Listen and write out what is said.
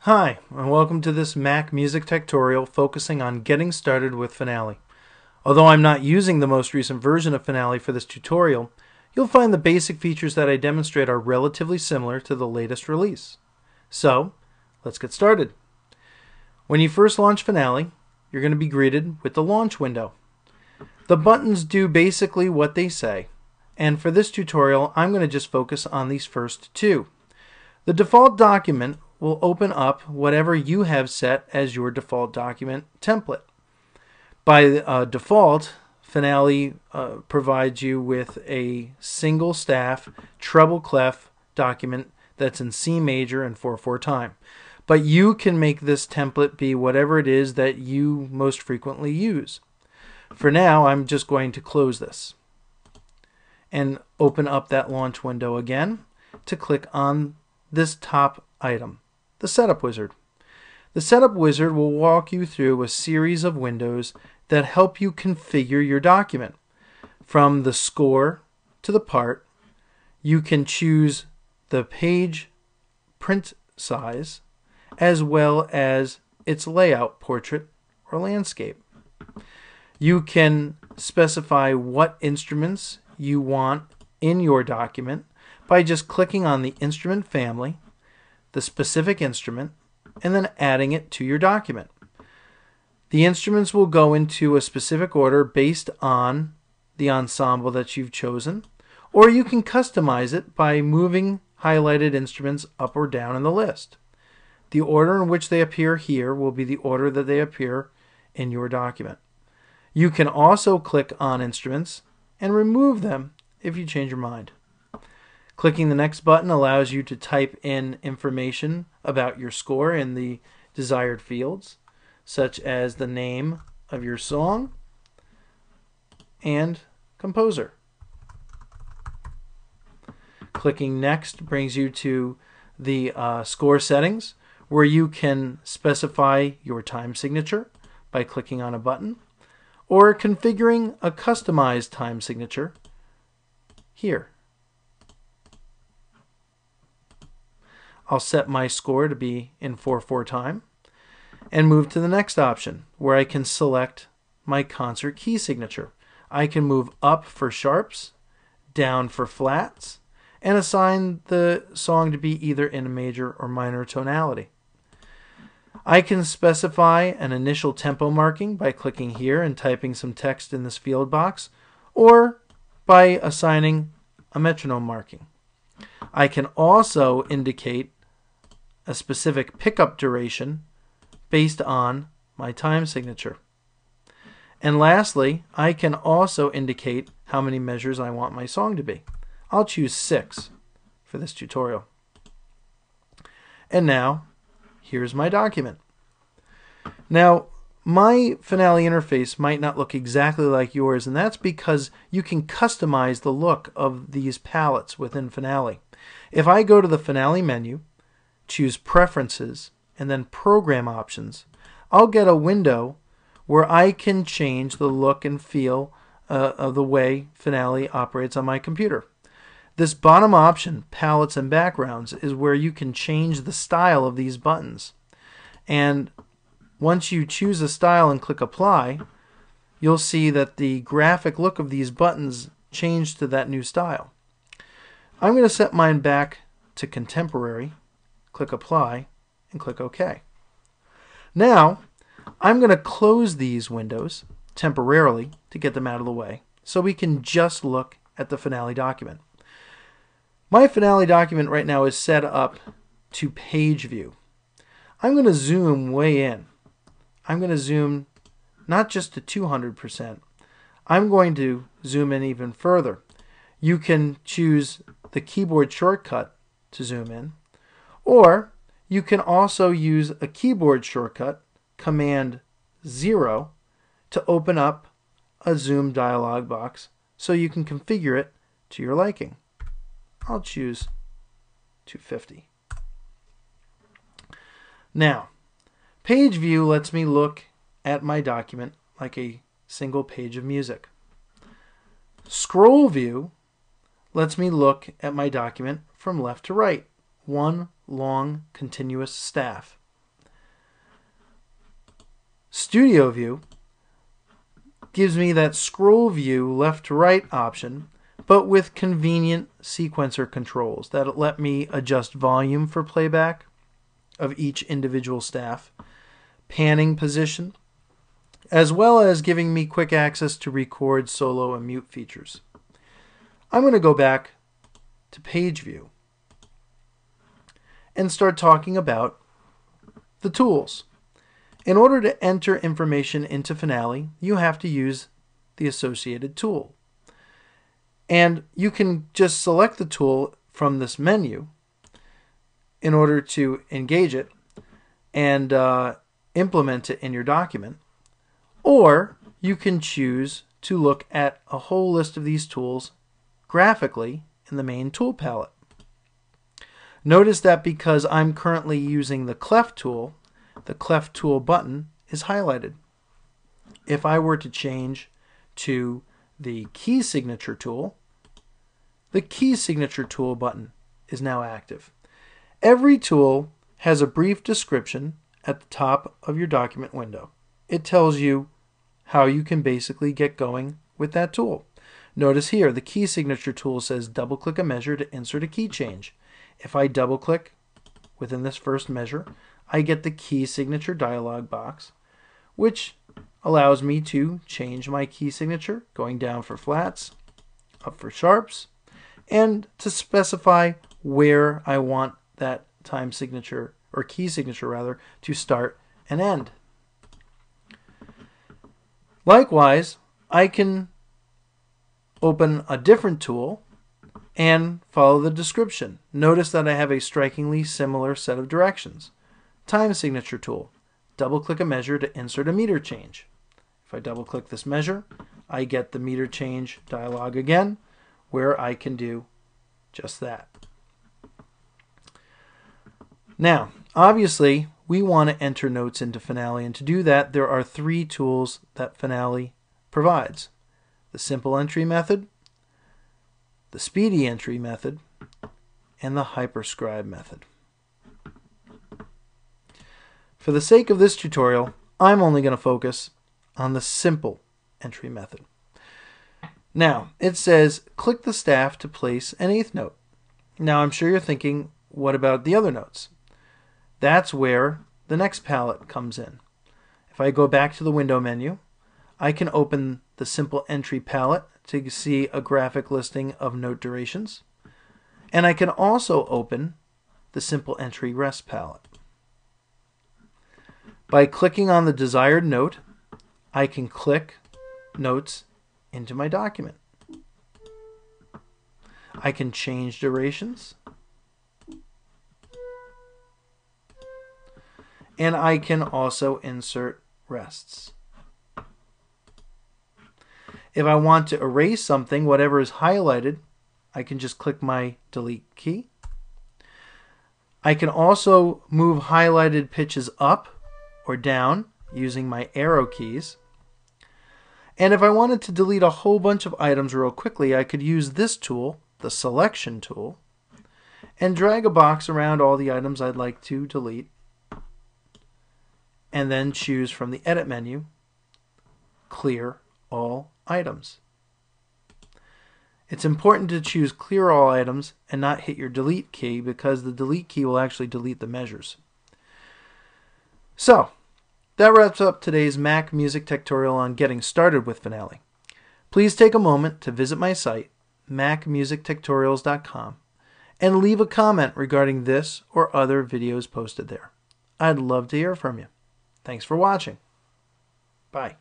Hi, and welcome to this Mac music tutorial focusing on getting started with Finale. Although I'm not using the most recent version of Finale for this tutorial, you'll find the basic features that I demonstrate are relatively similar to the latest release. So, let's get started. When you first launch Finale, you're going to be greeted with the launch window. The buttons do basically what they say, and for this tutorial I'm going to just focus on these first two. The default document will open up whatever you have set as your default document template. By default, Finale provides you with a single staff treble clef document that's in C major and 4/4 time. But you can make this template be whatever it is that you most frequently use. For now, I'm just going to close this and open up that launch window again to click on this top item, the Setup Wizard. The Setup Wizard will walk you through a series of windows that help you configure your document. From the score to the part, you can choose the page print size as well as its layout, portrait or landscape. You can specify what instruments you want in your document by just clicking on the instrument family, the specific instrument, and then adding it to your document. The instruments will go into a specific order based on the ensemble that you've chosen, or you can customize it by moving highlighted instruments up or down in the list. The order in which they appear here will be the order that they appear in your document. You can also click on instruments and remove them if you change your mind. Clicking the next button allows you to type in information about your score in the desired fields, such as the name of your song and composer. Clicking next brings you to the score settings, where you can specify your time signature by clicking on a button, or configuring a customized time signature here. I'll set my score to be in 4/4 time and move to the next option, where I can select my concert key signature. I can move up for sharps, down for flats, and assign the song to be either in a major or minor tonality. I can specify an initial tempo marking by clicking here and typing some text in this field box, or by assigning a metronome marking. I can also indicate a specific pickup duration based on my time signature. And lastly, I can also indicate how many measures I want my song to be. I'll choose 6 for this tutorial. And now, here's my document. Now, my Finale interface might not look exactly like yours, and that's because you can customize the look of these palettes within Finale. If I go to the Finale menu, choose Preferences, and then Program Options, I'll get a window where I can change the look and feel of the way Finale operates on my computer. This bottom option, Palettes and Backgrounds, is where you can change the style of these buttons. And once you choose a style and click Apply, you'll see that the graphic look of these buttons change to that new style. I'm going to set mine back to Contemporary, click Apply, and click OK. Now, I'm going to close these windows temporarily to get them out of the way so we can just look at the Finale document. My Finale document right now is set up to page view. I'm going to zoom way in. I'm going to zoom not just to 200%. I'm going to zoom in even further. You can choose the keyboard shortcut to zoom in, or you can also use a keyboard shortcut, Command 0, to open up a zoom dialog box so you can configure it to your liking. I'll choose 250. Now, page view lets me look at my document like a single page of music. Scroll view lets me look at my document from left to right, one long continuous staff. Studio View gives me that scroll view left to right option, but with convenient sequencer controls that let me adjust volume for playback of each individual staff, panning position, as well as giving me quick access to record, solo, and mute features. I'm going to go back to Page View and start talking about the tools. In order to enter information into Finale, you have to use the associated tool. And you can just select the tool from this menu in order to engage it and implement it in your document. Or you can choose to look at a whole list of these tools graphically in the main tool palette. Notice that because I'm currently using the clef tool, the clef tool button is highlighted. If I were to change to the key signature tool, the key signature tool button is now active. Every tool has a brief description at the top of your document window. It tells you how you can basically get going with that tool. Notice here the key signature tool says double click a measure to insert a key change. If I double click within this first measure, I get the key signature dialog box, which allows me to change my key signature, going down for flats, up for sharps, and to specify where I want that time signature, or key signature rather, to start and end. Likewise, I can open a different tool and follow the description. Notice that I have a strikingly similar set of directions. Time signature tool. Double click a measure to insert a meter change. If I double click this measure, I get the meter change dialog again, where I can do just that. Now, obviously, we want to enter notes into Finale, and to do that, there are three tools that Finale provides: the simple entry method, the speedy entry method, and the hyperscribe method. For the sake of this tutorial, I'm only going to focus on the simple entry method. Now, it says click the staff to place an eighth note. Now, I'm sure you're thinking, what about the other notes? That's where the next palette comes in. If I go back to the window menu, I can open the simple entry palette to see a graphic listing of note durations. And I can also open the simple entry rest palette. By clicking on the desired note, I can click notes into my document. I can change durations. And I can also insert rests. If I want to erase something, whatever is highlighted, I can just click my delete key. I can also move highlighted pitches up or down using my arrow keys. And if I wanted to delete a whole bunch of items real quickly, I could use this tool, the selection tool, and drag a box around all the items I'd like to delete, and then choose from the edit menu, clear all items. It's important to choose clear all items and not hit your delete key, because the delete key will actually delete the measures. So, that wraps up today's Mac Music tutorial on getting started with Finale. Please take a moment to visit my site, macmusictutorials.com, and leave a comment regarding this or other videos posted there. I'd love to hear from you. Thanks for watching. Bye.